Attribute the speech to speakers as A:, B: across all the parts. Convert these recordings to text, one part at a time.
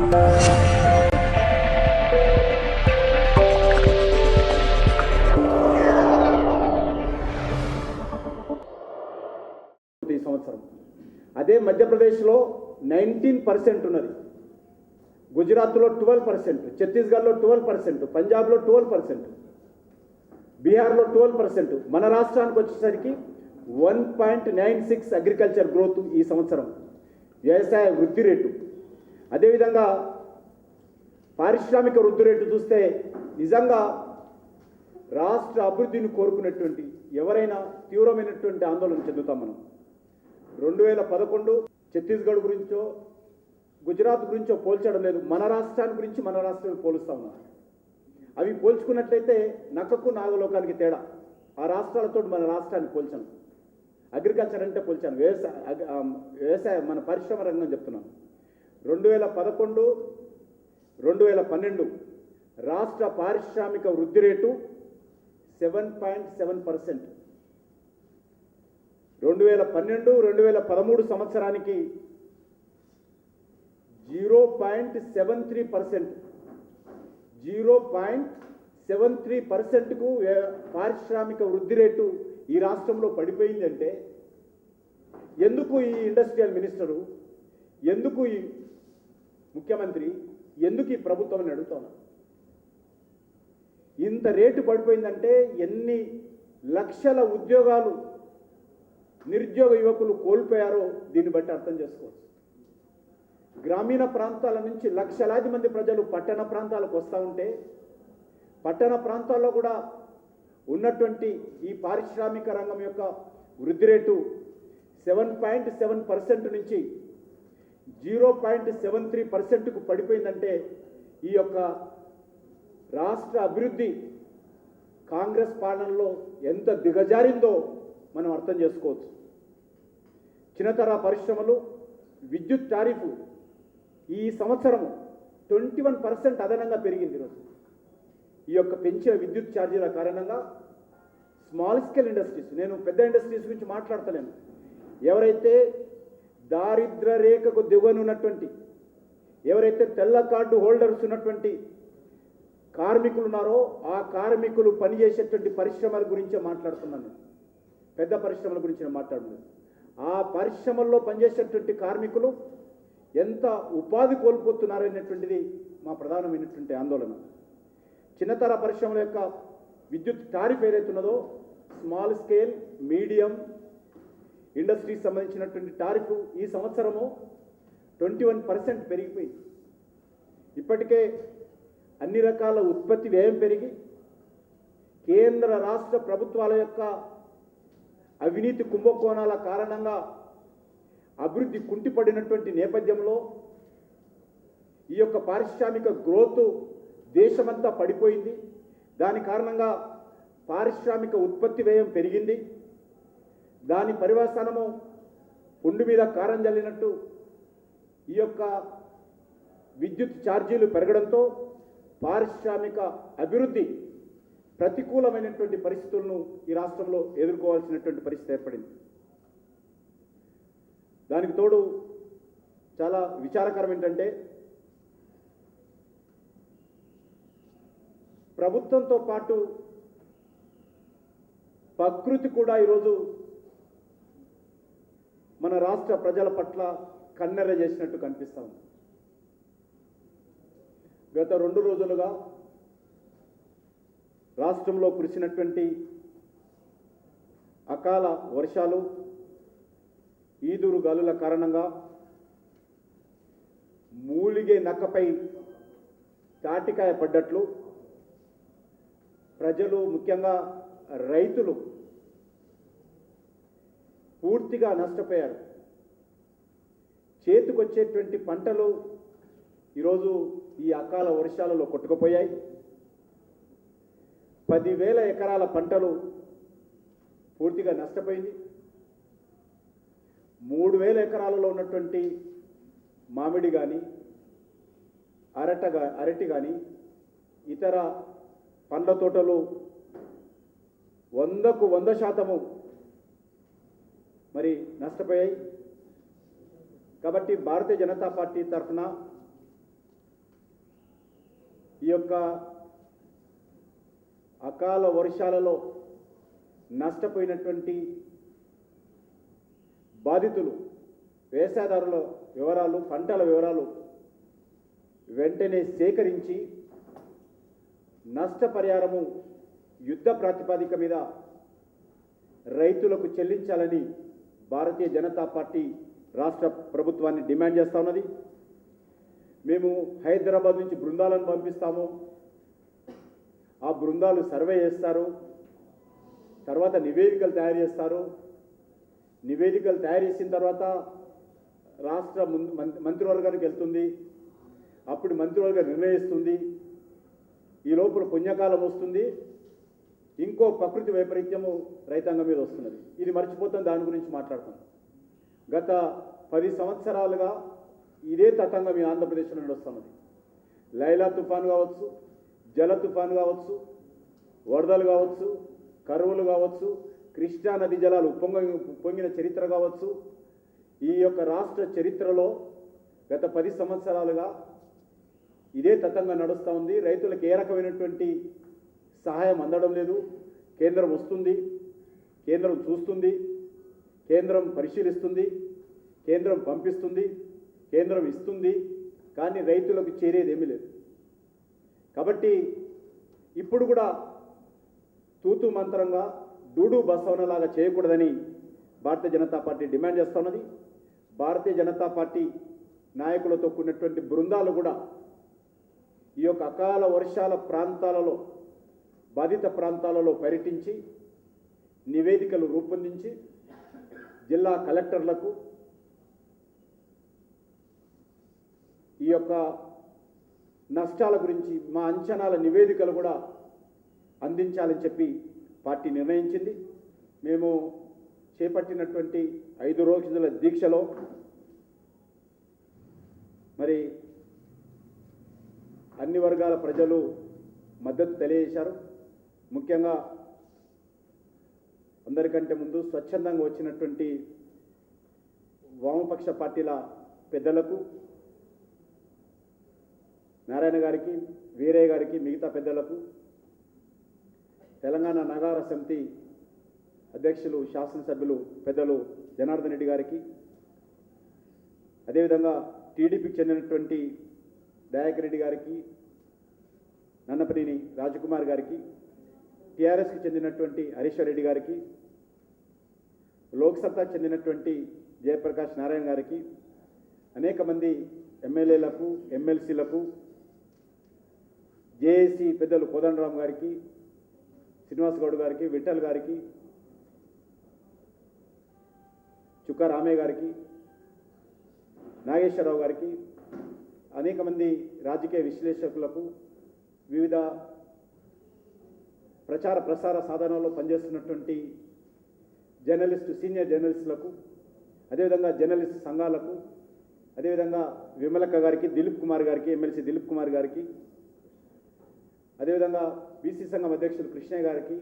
A: ఈ సంవత్సరం అదే మధ్యప్రదేశ్లో 19% ఉన్నది, గుజరాత్లో 12%, ఛత్తీస్గఢ్లో 12%, పంజాబ్లో 12%, బీహార్లో 12%. మన రాష్ట్రానికి వచ్చేసరికి 1.96 అగ్రికల్చర్ గ్రోత్ ఈ సంవత్సరం, వ్యవసాయ వృద్ధి రేటు. అదేవిధంగా పారిశ్రామిక వృద్ధి రేటు చూస్తే నిజంగా రాష్ట్ర అభివృద్ధిని కోరుకునేటువంటి ఎవరైనా తీవ్రమైనటువంటి ఆందోళన చెందుతాం మనం. 2011 ఛత్తీస్గఢ్ గురించో గుజరాత్ గురించో పోల్చడం లేదు, మన రాష్ట్రాన్ని గురించి మన రాష్ట్రాన్ని పోలుస్తా ఉన్నారు. అవి పోల్చుకున్నట్లయితే నక్కకు నాగలోకానికి తేడా. ఆ రాష్ట్రాలతో మన రాష్ట్రాన్ని పోల్చాను. అగ్రికల్చర్ అంటే పోల్చాను, వ్యవసాయ మన పరిశ్రమ రంగం చెప్తున్నాను. 2011, 2012 రాష్ట్ర పారిశ్రామిక వృద్ధి రేటు 7.7%. 2012, 2013 సంవత్సరానికి 0.73%. 0.73%కు పారిశ్రామిక వృద్ధి రేటు ఈ రాష్ట్రంలో పడిపోయిందంటే ఎందుకు ఈ ఇండస్ట్రియల్ మినిస్టరు, ఎందుకు ఈ ముఖ్యమంత్రి, ఎందుకు ఈ ప్రభుత్వం అని అడుగుతాను. ఇంత రేటు పడిపోయిందంటే ఎన్ని లక్షల ఉద్యోగాలు నిరుద్యోగ యువకులు కోల్పోయారో దీన్ని బట్టి అర్థం చేసుకోవచ్చు. గ్రామీణ ప్రాంతాల నుంచి లక్షలాది మంది ప్రజలు పట్టణ ప్రాంతాలకు వస్తూ ఉంటే పట్టణ ప్రాంతాల్లో కూడా ఉన్నటువంటి ఈ పారిశ్రామిక రంగం యొక్క వృద్ధి రేటు 7.7% నుంచి 0.73%కు పడిపోయిందంటే ఈ యొక్క రాష్ట్ర అభివృద్ధి కాంగ్రెస్ పాలనలో ఎంత దిగజారిందో మనం అర్థం చేసుకోవచ్చు. చిన్నతర పరిశ్రమలు, విద్యుత్ టారిఫ్ ఈ సంవత్సరము 21% అదనంగా పెరిగింది. ఈరోజు ఈ యొక్క పెంచిన విద్యుత్ ఛార్జీల కారణంగా స్మాల్ స్కేల్ ఇండస్ట్రీస్, నేను పెద్ద ఇండస్ట్రీస్ గురించి మాట్లాడతలేను, ఎవరైతే దారిద్ర రేఖకు దిగువనున్నటువంటి, ఎవరైతే తెల్ల కార్డు హోల్డర్స్ ఉన్నటువంటి కార్మికులు ఉన్నారో ఆ కార్మికులు పనిచేసేటువంటి పరిశ్రమల గురించే మాట్లాడుతున్నాను. పెద్ద పరిశ్రమల గురించి నేను మాట్లాడుతున్నాను. ఆ పరిశ్రమల్లో పనిచేసేటువంటి కార్మికులు ఎంత ఉపాధి కోల్పోతున్నారనేటువంటిది మా ప్రధానమైనటువంటి ఆందోళన. చిన్నతర పరిశ్రమల యొక్క విద్యుత్ టారిఫ్ ఏదైతున్నదో స్మాల్ స్కేల్, మీడియం ఇండస్ట్రీకి సంబంధించినటువంటి టారిఫ్ ఈ సంవత్సరము 21% పెరిగిపోయింది. ఇప్పటికే అన్ని రకాల ఉత్పత్తి వ్యయం పెరిగి కేంద్ర రాష్ట్ర ప్రభుత్వాల యొక్క అవినీతి కుంభకోణాల కారణంగా అభివృద్ధి కుంటిపడినటువంటి నేపథ్యంలో ఈ యొక్క పారిశ్రామిక గ్రోత్ దేశమంతా పడిపోయింది. దాని కారణంగా పారిశ్రామిక ఉత్పత్తి వ్యయం పెరిగింది. దాని పర్యవసానము పుండు మీద కారం జల్లినట్టు ఈ యొక్క విద్యుత్ ఛార్జీలు పెరగడంతో పారిశ్రామిక అభివృద్ధి ప్రతికూలమైనటువంటి పరిస్థితులను ఈ రాష్ట్రంలో ఎదుర్కోవాల్సినటువంటి పరిస్థితి ఏర్పడింది. దానికి తోడు చాలా విచారకరం ఏంటంటే ప్రభుత్వంతో పాటు ప్రకృతి కూడా ఈరోజు మన రాష్ట్ర ప్రజల పట్ల కన్నెర్ర చేసినట్టు కనిపిస్తా ఉంది. గత 2 రోజులుగా రాష్ట్రంలో కురిసినటువంటి అకాల వర్షాలు, ఈదురు గాలుల కారణంగా మూలిగే నక్కపై తాటికాయ పడ్డట్లు ప్రజలు, ముఖ్యంగా రైతులు పూర్తిగా నష్టపోయారు. చేతికొచ్చేటువంటి పంటలు ఈరోజు ఈ అకాల వర్షాలలో కొట్టుకుపోయాయి. 10,000 ఎకరాల పంటలు పూర్తిగా నష్టపోయింది. 3,000 ఎకరాలలో ఉన్నటువంటి మామిడి కానీ, అరటి కానీ, ఇతర పండ్ల తోటలు 100కు 100% మరి నష్టపోయాయి. కాబట్టి భారతీయ జనతా పార్టీ తరఫున ఈ యొక్క అకాల వర్షాలలో నష్టపోయినటువంటి బాధితులు, వ్యవసాయదారుల వివరాలు, పంటల వివరాలు వెంటనే సేకరించి నష్టపరిహారము యుద్ధ ప్రాతిపదిక మీద రైతులకు చెల్లించాలని భారతీయ జనతా పార్టీ రాష్ట్ర ప్రభుత్వాన్ని డిమాండ్ చేస్తూ ఉన్నది. మేము హైదరాబాద్ నుంచి బృందాలను పంపిస్తాము. ఆ బృందాలు సర్వే చేస్తారు, తర్వాత నివేదికలు తయారు చేస్తారు. నివేదికలు తయారు చేసిన తర్వాత రాష్ట్ర మంత్రివర్గానికి వెళ్తుంది. అప్పుడు మంత్రివర్గం నిర్ణయిస్తుంది. ఈ లోపల పుణ్యకాలం వస్తుంది, ఇంకో ప్రకృతి వైపరీత్యము రైతాంగం మీద వస్తున్నది. ఇది మర్చిపోతాం, దాని గురించి మాట్లాడతాం. గత 10 సంవత్సరాలుగా ఇదే తతంగం ఈ ఆంధ్రప్రదేశ్లో నడుస్తున్నది. లైలా తుఫాను కావచ్చు, జల తుఫాను కావచ్చు, వరదలు కావచ్చు, కరువులు కావచ్చు, కృష్ణా నది జలాలు పొంగిన చరిత్ర కావచ్చు. ఈ యొక్క రాష్ట్ర చరిత్రలో గత 10 సంవత్సరాలుగా ఇదే తతంగా నడుస్తూ ఉంది. రైతులకు ఏ రకమైనటువంటి సహాయం అందడం లేదు. కేంద్రం వస్తుంది, కేంద్రం చూస్తుంది, కేంద్రం పరిశీలిస్తుంది, కేంద్రం పంపిస్తుంది, కేంద్రం ఇస్తుంది, కానీ రైతులకు చేరేదేమీ లేదు. కాబట్టి ఇప్పుడు కూడా తూతు మంత్రంగా డూడు బసవనలాగా చేయకూడదని భారతీయ జనతా పార్టీ డిమాండ్ చేస్తున్నది. భారతీయ జనతా పార్టీ నాయకులతో కూడినటువంటి బృందాలు కూడా ఈ యొక్క అకాల వర్షాల ప్రాంతాలలో, బాధిత ప్రాంతాలలో పర్యటించి నివేదికలు రూపొందించి జిల్లా కలెక్టర్లకు ఈ యొక్క నష్టాల గురించి మా అంచనాల నివేదికలు కూడా అందించాలని చెప్పి పార్టీ నిర్ణయించింది. మేము చేపట్టినటువంటి 5 రోజుల దీక్షలో మరి అన్ని వర్గాల ప్రజలు మద్దతు తెలియజేశారు. ముఖ్యంగా అందరికంటే ముందు స్వచ్ఛందంగా వచ్చినటువంటి వామపక్ష పార్టీల పెద్దలకు, నారాయణ గారికి, వీరయ్య గారికి, మిగతా పెద్దలకు, తెలంగాణ నగర సమితి అధ్యక్షులు, శాసనసభ్యులు పెద్దలు జనార్దన్ రెడ్డి గారికి, అదేవిధంగా టీడీపీకి చెందినటువంటి దయాకర్ రెడ్డి గారికి, నన్నపనేని రాజకుమార్ గారికి, టీఆర్ఎస్కి చెందినటువంటి హరీశ్వర్ రెడ్డి గారికి, లోక్సత్తాకు చెందినటువంటి జయప్రకాష్ నారాయణ గారికి, అనేక మంది ఎమ్మెల్యేలకు, ఎమ్మెల్సీలకు, జేఏసీ పెద్దలు కోదండరామ్ గారికి, శ్రీనివాస్ గౌడ్ గారికి, విఠల్ గారికి, చుక్కా రామయ్య గారికి, నాగేశ్వరరావు గారికి, అనేక మంది రాజకీయ విశ్లేషకులకు, వివిధ ప్రచార ప్రసార సాధనాల్లో పనిచేస్తున్నటువంటి జర్నలిస్టు, సీనియర్ జర్నలిస్టులకు, అదేవిధంగా జర్నలిస్ట్ సంఘాలకు, అదేవిధంగా విమలక్క గారికి, దిలీప్ కుమార్ గారికి, ఎమ్మెల్సీ దిలీప్ కుమార్ గారికి, అదేవిధంగా బీసీ సంఘం అధ్యక్షులు కృష్ణయ్య గారికి,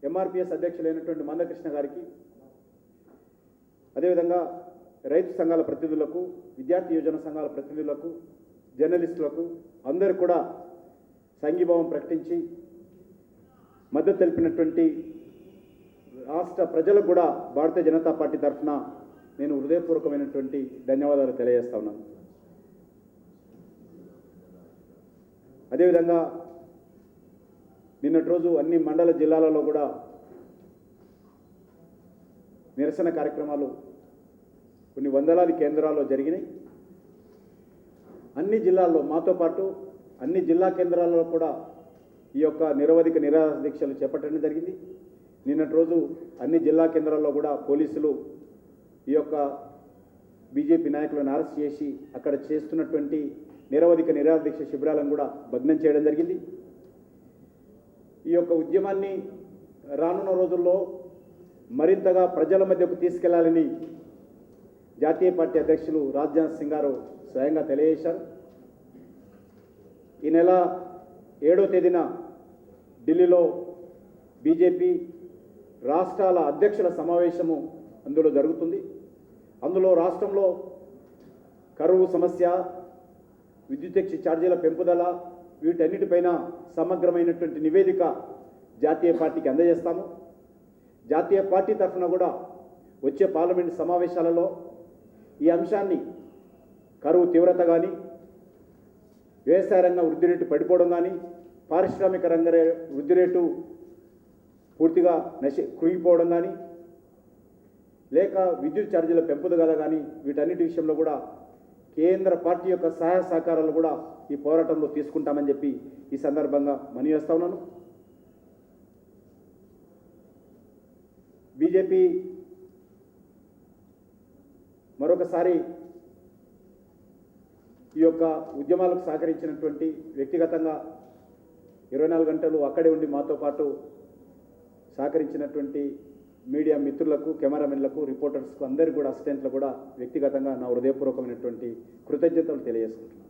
A: ఎంఆర్పిఎస్ అధ్యక్షులైనటువంటి మందకృష్ణ గారికి, అదేవిధంగా రైతు సంఘాల ప్రతినిధులకు, విద్యార్థి యోజన సంఘాల ప్రతినిధులకు, జర్నలిస్టులకు అందరికీ కూడా సంఘీభావం ప్రకటించి మద్దతు తెలిపినటువంటి రాష్ట్ర ప్రజలకు కూడా భారతీయ జనతా పార్టీ తరఫున నేను హృదయపూర్వకమైనటువంటి ధన్యవాదాలు తెలియజేస్తా ఉన్నాను. అదేవిధంగా నిన్నటి రోజు అన్ని మండల జిల్లాలలో కూడా నిరసన కార్యక్రమాలు కొన్ని వందలాది కేంద్రాల్లో జరిగినాయి. అన్ని జిల్లాల్లో మాతో పాటు అన్ని జిల్లా కేంద్రాల్లో కూడా ఈ యొక్క నిరవధిక నిరాహార దీక్షలు చేపట్టడం జరిగింది. నిన్నటి రోజు అన్ని జిల్లా కేంద్రాల్లో కూడా పోలీసులు ఈ యొక్క బీజేపీ నాయకులను అరెస్ట్ చేసి అక్కడ చేస్తున్నటువంటి నిరవధిక నిరాహార దీక్ష శిబిరాలను కూడా భగ్నం చేయడం జరిగింది. ఈ యొక్క ఉద్యమాన్ని రానున్న రోజుల్లో మరింతగా ప్రజల మధ్యకు తీసుకెళ్లాలని జాతీయ పార్టీ అధ్యక్షులు రాజ్నాథ్ సింగ్ గారు స్వయంగా తెలియజేశారు. ఈ నెల 7వ తేదీన ఢిల్లీలో బీజేపీ రాష్ట్రాల అధ్యక్షుల సమావేశము అందులో జరుగుతుంది. అందులో రాష్ట్రంలో కరువు సమస్య, విద్యుత్ ఛార్జీల పెంపుదల, వీటన్నిటిపైన సమగ్రమైనటువంటి నివేదిక జాతీయ పార్టీకి అందజేస్తాము. జాతీయ పార్టీ తరఫున కూడా వచ్చే పార్లమెంటు సమావేశాలలో ఈ అంశాన్ని కరువు తీవ్రత కానీ, వ్యవసాయ రంగం వృద్ధి రేటు పడిపోవడం కానీ, పారిశ్రామిక రంగ వృద్ధి రేటు పూర్తిగా కృంగిపోవడం కానీ, లేక విద్యుత్ ఛార్జీల పెంపుదల కానీ, వీటన్నిటి విషయంలో కూడా కేంద్ర పార్టీ యొక్క సహాయ సహకారాలు కూడా ఈ పోరాటంలో తీసుకుంటామని చెప్పి ఈ సందర్భంగా మనవి చేస్తా ఉన్నాను. బీజేపీ మరొకసారి ఈ యొక్క ఉద్యమాలకు సహకరించినటువంటి, వ్యక్తిగతంగా 24 గంటలు అక్కడే ఉండి మాతో పాటు సహకరించినటువంటి మీడియా మిత్రులకు, కెమెరామెన్లకు, రిపోర్టర్స్కు, అందరికీ కూడా, అసిస్టెంట్లకు కూడా వ్యక్తిగతంగా నా హృదయపూర్వకమైనటువంటి కృతజ్ఞతలు తెలియజేసుకుంటున్నాను.